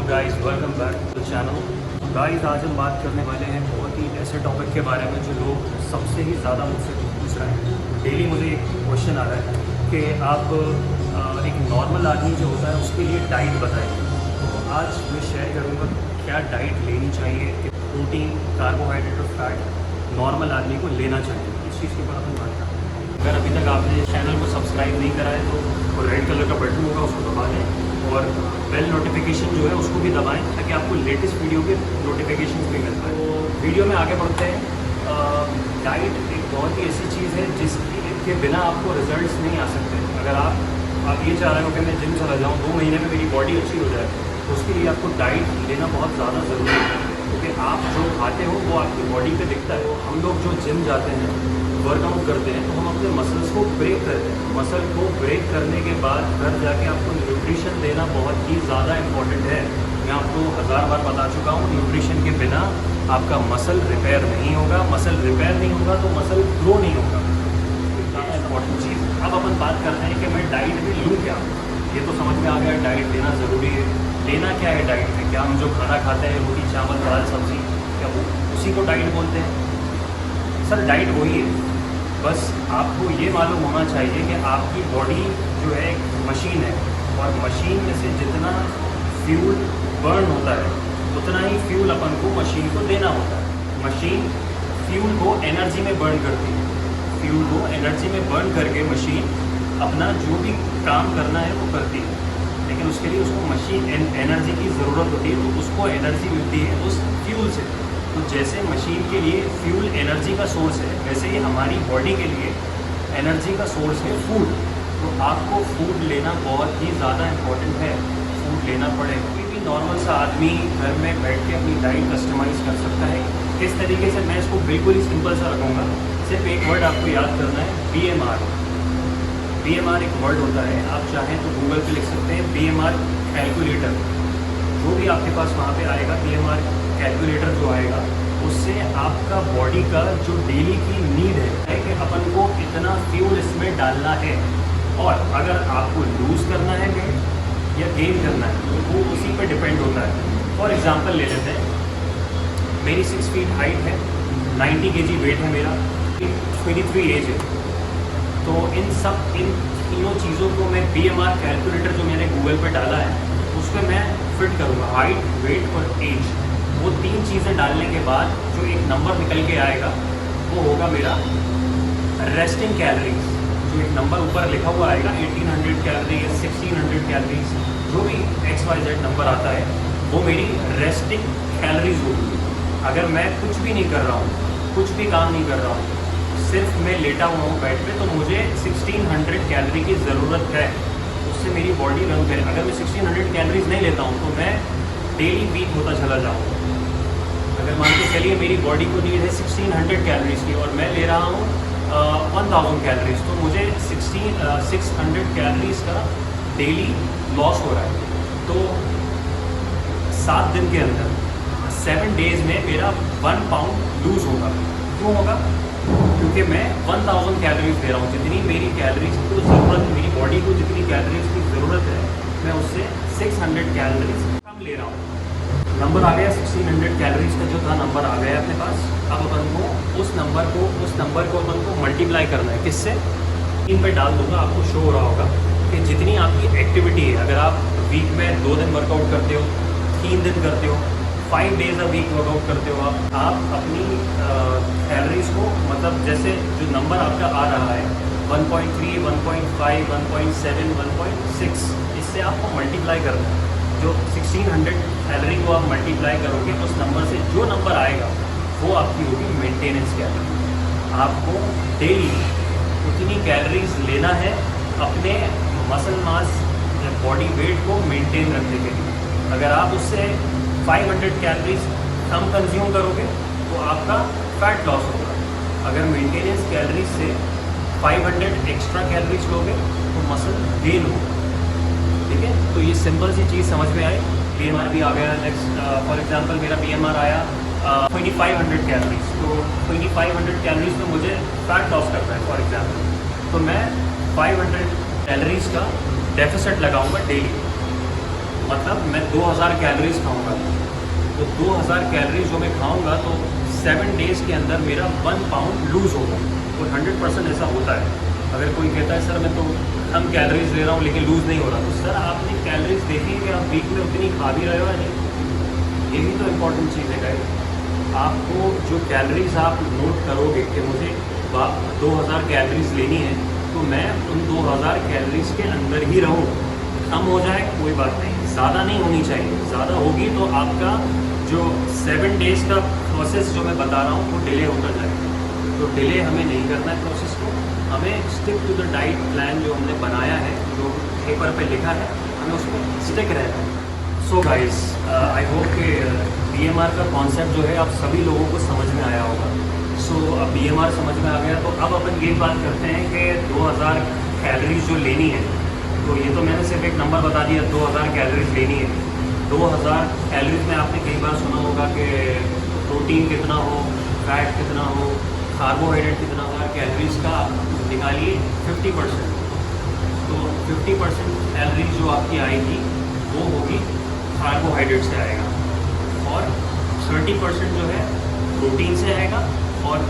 Guys, welcome back to channel. Guys, आज हम बात करने वाले हैं बहुत ही ऐसे टॉपिक के बारे में जो लोग सबसे ही ज़्यादा मुझसे पूछ रहे हैं। डेली मुझे एक क्वेश्चन आ रहा है कि आप एक नॉर्मल आदमी जो होता है उसके लिए डाइट बताइए। तो आज मैं शेयर करूँगा क्या डाइट लेनी चाहिए, कि प्रोटीन, कार्बोहाइड्रेट और फैट नॉर्मल आदमी को लेना चाहिए। इस चीज़ के ऊपर अपन बात करते हैं। अगर अभी तक आपने चैनल को सब्सक्राइब नहीं करा है तो रेड कलर का बटन होगा, उसको दबा दें और बेल नोटिफिकेशन जो है उसको भी दबाएं ताकि आपको लेटेस्ट वीडियो के नोटिफिकेशन भी मिल पाए। तो वीडियो में आगे बढ़ते हैं। डाइट एक बहुत ही ऐसी चीज़ है जिसके बिना आपको रिजल्ट्स नहीं आ सकते। अगर आप ये चाह रहे हो कि मैं जिम चला जाऊँ, 2 महीने में मेरी बॉडी अच्छी हो जाए, तो उसके लिए आपको डाइट लेना बहुत ज़्यादा ज़रूरी है, क्योंकि आप जो खाते हो वो आपकी बॉडी पे दिखता है। हम लोग जो जिम जाते हैं, वर्कआउट करते हैं, तो हम अपने मसल्स को ब्रेक करते हैं। मसल को ब्रेक करने के बाद घर जाके आपको न्यूट्रिशन देना बहुत ही ज़्यादा इम्पॉर्टेंट है। मैं आपको 1000 बार बता चुका हूँ, न्यूट्रिशन के बिना आपका मसल रिपेयर नहीं होगा। मसल रिपेयर नहीं होगा तो मसल ग्रो नहीं होगा। ज़्यादा इम्पॉर्टेंट चीज़। अब अपन बात करते हैं कि मैं डाइट में लूँ क्या। ये तो समझ में आ गया, डाइट लेना ज़रूरी है। लेना क्या है डाइट में? क्या हम जो खाना खाते हैं, रोटी चावल दाल सब्ज़ी, क्या वो उसी को डाइट बोलते हैं? सर, डाइट वही है, बस आपको ये मालूम होना चाहिए कि आपकी बॉडी जो है एक मशीन है, और मशीन में से जितना फ्यूल बर्न होता है उतना ही फ्यूल अपन को मशीन को देना होता है। मशीन फ्यूल को एनर्जी में बर्न करती है। फ्यूल को एनर्जी में बर्न करके मशीन अपना जो भी काम करना है वो करती है, लेकिन उसके लिए उसको मशीन एनर्जी की ज़रूरत होती है, तो उसको एनर्जी मिलती है उस फ्यूल से। तो जैसे मशीन के लिए फ्यूल एनर्जी का सोर्स है, वैसे ही हमारी बॉडी के लिए एनर्जी का सोर्स है फूड। तो आपको फूड लेना बहुत ही ज़्यादा इम्पोर्टेंट है। फूड लेना पड़ेगा। कोई भी नॉर्मल सा आदमी घर में बैठ के अपनी डाइट कस्टमाइज़ कर सकता है। किस तरीके से? मैं इसको बिल्कुल ही सिंपल सा रखूँगा। सिर्फ एक वर्ड आपको याद करना है, BMR। BMR एक वर्ड होता है, आप चाहें तो गूगल पे लिख सकते हैं BMR कैलकुलेटर। जो भी आपके पास वहाँ पे आएगा, BMR कैलकुलेटर जो आएगा, उससे आपका बॉडी का जो डेली की नीड है कि अपन को इतना फ्यूल इसमें डालना है, और अगर आपको लूज़ करना है वेट या गेन करना है तो वो उसी पर डिपेंड होता है। फॉर एग्जांपल ले लेते हैं, मेरी 6 फीट हाइट है, 90 kg वेट है मेरा, 23 एज है। तो इन तीनों चीज़ों को मैं BMR कैलकुलेटर जो मैंने गूगल पे डाला है उस पर मैं फिट करूँगा। हाइट, वेट और एज, वो 3 चीज़ें डालने के बाद जो एक नंबर निकल के आएगा वो होगा मेरा रेस्टिंग कैलोरीज। जो एक नंबर ऊपर लिखा हुआ आएगा, 1800 कैलोरी या 1600 कैलोरीज, जो भी XYZ नंबर आता है वो मेरी रेस्टिंग कैलोरीज होगी। अगर मैं कुछ भी नहीं कर रहा हूँ, कुछ भी काम नहीं कर रहा हूँ, सिर्फ मैं लेटा हुआ हूँ बेड पे, तो मुझे 1600 कैलोरी की ज़रूरत है। उससे मेरी बॉडी रन करे। अगर मैं 1600 कैलोरीज नहीं लेता हूँ तो मैं डेली वीक होता चला जाऊँ। अगर मान के चलिए मेरी बॉडी को नीड है 1600 कैलोरीज की और मैं ले रहा हूँ 1000 कैलोरीज, तो मुझे 600 कैलोरीज का डेली लॉस हो रहा है। तो 7 दिन के अंदर, 7 डेज़ में मेरा 1 पाउंड लूज़ होगा। क्यों होगा? क्योंकि मैं 1000 कैलोरीज दे रहा हूँ। जितनी मेरी कैलोरीज को ज़रूरत है, मेरी बॉडी को जितनी कैलोरीज की ज़रूरत है, मैं उससे 600 कैलोरीज कम ले रहा हूँ। नंबर आ गया 1600 कैलोरीज का जो था, नंबर आ गया अपने पास। अब अपन को उस नंबर को अपन को मल्टीप्लाई करना है। किससे? इन पे डाल दूँगा, आपको शो हो रहा होगा कि जितनी आपकी एक्टिविटी है, अगर आप वीक में 2 दिन वर्कआउट करते हो, 3 दिन करते हो, 5 डेज़ अ वीक वर्कआउट करते हो, आप अपनी कैलोरीज को, मतलब जैसे जो नंबर आपका आ रहा है 1.3, 1.5, 1.7, 1.6, इससे आपको मल्टीप्लाई करना है। जो 1600 कैलोरी को आप मल्टीप्लाई करोगे, उस नंबर से जो नंबर आएगा वो आपकी होगी मेंटेनेंस कैलोरी। आपको डेली उतनी कैलोरीज लेना है अपने मसल मास या बॉडी वेट को मेंटेन रखने के लिए। अगर आप उससे 500 कैलोरीज कम कंज्यूम करोगे तो आपका फैट लॉस होगा। अगर मेंटेनेंस कैलोरीज से 500 एक्स्ट्रा कैलोरीज लोगे तो मसल गेन होगा। ठीक है, तो ये सिंपल सी चीज़ समझ में आई। BMR भी आ गया। नेक्स्ट, फॉर एग्जांपल मेरा BMR आया 2500 कैलोरीज। तो 2500 कैलोरीज में मुझे फैट लॉस करना है फॉर एग्जांपल, तो मैं 500 कैलोरीज का डेफिसिट लगाऊंगा डेली। मतलब मैं 2000 कैलोरीज खाऊंगा, तो 2000 कैलोरीज जो मैं खाऊंगा तो 7 डेज़ के अंदर मेरा 1 पाउंड लूज़ होगा। और 100% ऐसा होता है। अगर कोई कहता है सर मैं तो कम कैलोरीज ले रहा हूँ लेकिन लूज़ नहीं हो रहा, तो सर आपने कैलोरीज देखी कि आप वीक में उतनी खा भी रहे हो या नहीं? ये भी तो इम्पोर्टेंट चीज़ है गाइस। आपको जो कैलोरीज आप नोट करोगे कि मुझे 2000 कैलोरीज लेनी है, तो मैं उन 2000 कैलोरीज के अंदर ही रहूँ। कम हो जाए कोई बात नहीं, ज़्यादा नहीं होनी चाहिए। ज़्यादा होगी तो आपका जो 7 डेज़ का प्रोसेस जो मैं बता रहा हूँ वो डिले होता जाएगा। तो डिले हमें नहीं करना है प्रोसेस को, हमें stick to the diet plan जो हमने बनाया है, जो पेपर पे लिखा है, हमें उस पर स्टिक रहना है। सो गाइस, आई होप कि BMR का कॉन्सेप्ट जो है आप सभी लोगों को समझ में आया होगा। सो अब BMR समझ में आ गया तो अब अपन ये बात करते हैं कि 2000 कैलोरीज जो लेनी है, तो ये तो मैंने सिर्फ एक नंबर बता दिया, 2000 कैलोरीज लेनी है। 2000 कैलोरीज में आपने कई बार सुना होगा कि प्रोटीन कितना हो, फैट कितना हो, कार्बोहाइड्रेट कितना हो। कैलोरीज का निकालिए 50%, तो 50% कैलोरीज जो आपकी आएगी वो होगी कार्बोहाइड्रेट से आएगा, और 30% जो है प्रोटीन से आएगा, और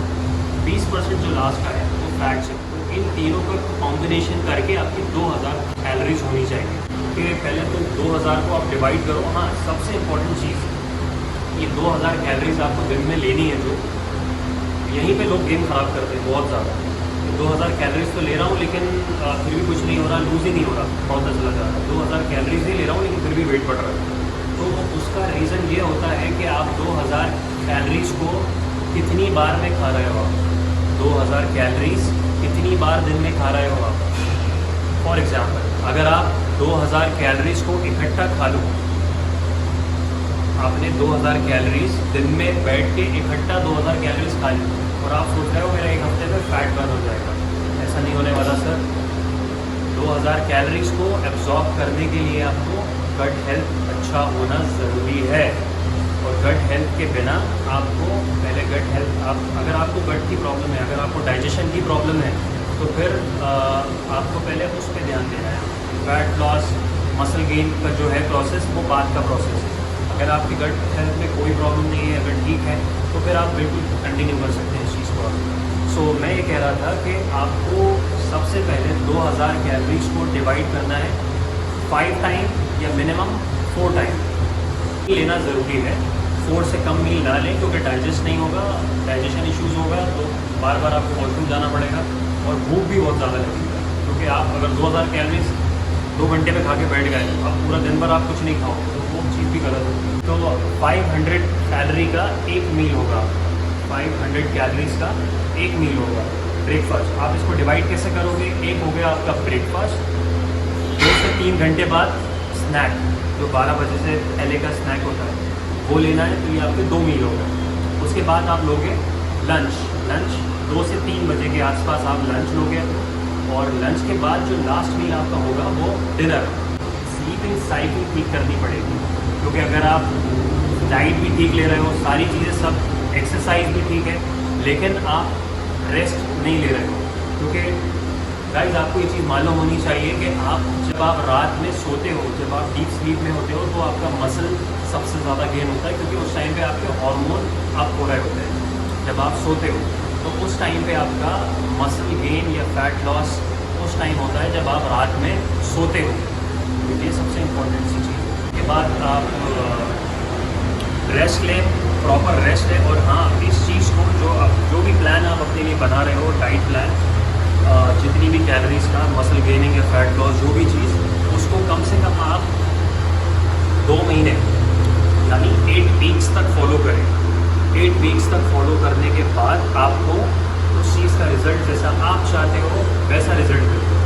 20% जो लास्ट का है वो फैट से। तो इन तीनों का कॉम्बिनेशन करके आपकी 2000 कैलोरीज होनी चाहिए। कि पहले तो 2000 को आप डिवाइड करो। हाँ, सबसे इम्पोर्टेंट चीज़, ये 2000 कैलोरीज आपको दिन में लेनी है। जो यहीं पे लोग गेम ख़राब करते हैं बहुत ज़्यादा। 2000 कैलोरीज तो ले रहा हूँ लेकिन फिर भी कुछ नहीं हो रहा, लूज़ ही नहीं हो रहा, बहुत चला जा रहा है। 2000 कैलोरीज ही ले रहा हूँ लेकिन फिर भी वेट बढ़ रहा है। तो उसका रीज़न ये होता है कि आप 2000 कैलोरीज को कितनी बार में खा रहे हो। आप 2000 कैलोरीज कितनी बार दिन में खा रहे हो आप। फॉर एग्ज़ाम्पल, अगर आप 2000 कैलोरीज को इकट्ठा खा लो, आपने 2000 कैलोरीज दिन में बैठ के इकट्ठा 2000 कैलोरीज खा ली, और आप सोच रहे हो मेरा एक हफ्ते में फैट बर्न हो जाएगा। ऐसा नहीं होने वाला सर। 2000 कैलोरीज को एब्जॉर्ब करने के लिए आपको गट हेल्थ अच्छा होना ज़रूरी है, और गट हेल्थ के बिना आपको पहले गट हेल्थ, अगर आपको गट की प्रॉब्लम है, अगर आपको डाइजेशन की प्रॉब्लम है, तो फिर आपको पहले उस पर ध्यान देना है। फैट लॉस, मसल गेन का जो है प्रोसेस, वो बाद का प्रोसेस है। अगर आपकी गट हेल्थ में कोई प्रॉब्लम नहीं है, अगर ठीक है, तो फिर आप बिल्कुल कंटिन्यू कर सकते हैं इस चीज़ को। सो मैं ये कह रहा था कि आपको सबसे पहले 2000 कैलोरीज को डिवाइड करना है 5 टाइम या मिनिमम 4 टाइम लेना ज़रूरी है। 4 से कम मील ना लें, क्योंकि डाइजेस्ट नहीं होगा, डाइजेशन इश्यूज़ होगा, तो बार बार आपको वॉशरूम जाना पड़ेगा, और भूख भी बहुत ज़्यादा लगेगी। क्योंकि आप अगर 2000 कैलोरीज 2 घंटे में खा के बैठ गए, अब पूरा दिन भर आप कुछ नहीं खाओ, तो वो चीज़ भी गलत होगी। तो 500 कैलोरी का एक मील होगा, 500 कैलोरीज का एक मील होगा ब्रेकफास्ट। आप इसको डिवाइड कैसे करोगे? एक हो गया आपका ब्रेकफास्ट, 2 से 3 घंटे बाद स्नैक, जो 12 बजे से पहले का स्नैक होता है, वो लेना है, तो ये आपके 2 मील होगा। उसके बाद आप लोगे लंच। 2 से 3 बजे के आसपास आप लंच लोगे, और लंच के बाद जो लास्ट मील आपका होगा वो डिनर। स्लीपिंग साइकिल ठीक करनी पड़ेगी, क्योंकि अगर आप डाइट भी ठीक ले रहे हो, सारी चीज़ें सब, एक्सरसाइज भी ठीक है, लेकिन आप रेस्ट नहीं ले रहे हो। क्योंकि गाइस, आपको ये चीज़ मालूम होनी चाहिए कि जब आप रात में सोते हो, जब आप डीप स्लीप में होते हो, तो आपका मसल सबसे ज़्यादा गेन होता है, क्योंकि उस टाइम पे आपके हार्मोन आप हो रहे होते हैं। जब आप सोते हो तो उस टाइम पे आपका मसल गेन या फैट लॉस उस टाइम होता है जब आप रात में सोते हो। तो ये सबसे इम्पोर्टेंट सी चीज़ है। उसके बाद आप रेस्ट लें, प्रॉपर रेस्ट लें। और हाँ, इस चीज़ को जो भी प्लान आप अपने लिए बना रहे हो, डाइट प्लान, जितनी भी कैलोरीज का, मसल गेनिंग या फैट लॉस, जो भी चीज़, उसको कम से कम आप 2 महीने यानी 8 वीक्स तक फॉलो करें। 8 वीक्स तक फॉलो करने के बाद आपको उस चीज़ का रिज़ल्ट जैसा आप चाहते हो वैसा रिज़ल्ट मिले।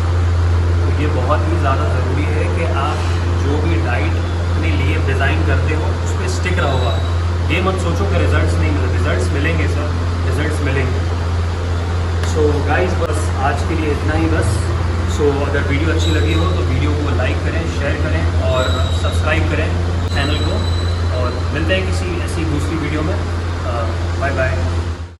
तो ये बहुत ही ज़्यादा ज़रूरी है कि आप जो भी डाइट अपने लिए डिज़ाइन करते हो उस पर स्टिक रहो। आप ये मत सोचो कि रिज़ल्ट्स नहीं मिले, रिज़ल्ट्स मिलेंगे सर, रिज़ल्ट्स मिलेंगे। सो गाइस, बस आज के लिए इतना ही बस। सो अगर वीडियो अच्छी लगी हो तो वीडियो को लाइक करें, शेयर करें और सब्सक्राइब करें चैनल को, और मिलते हैं किसी ऐसी दूसरी वीडियो में। Bye bye.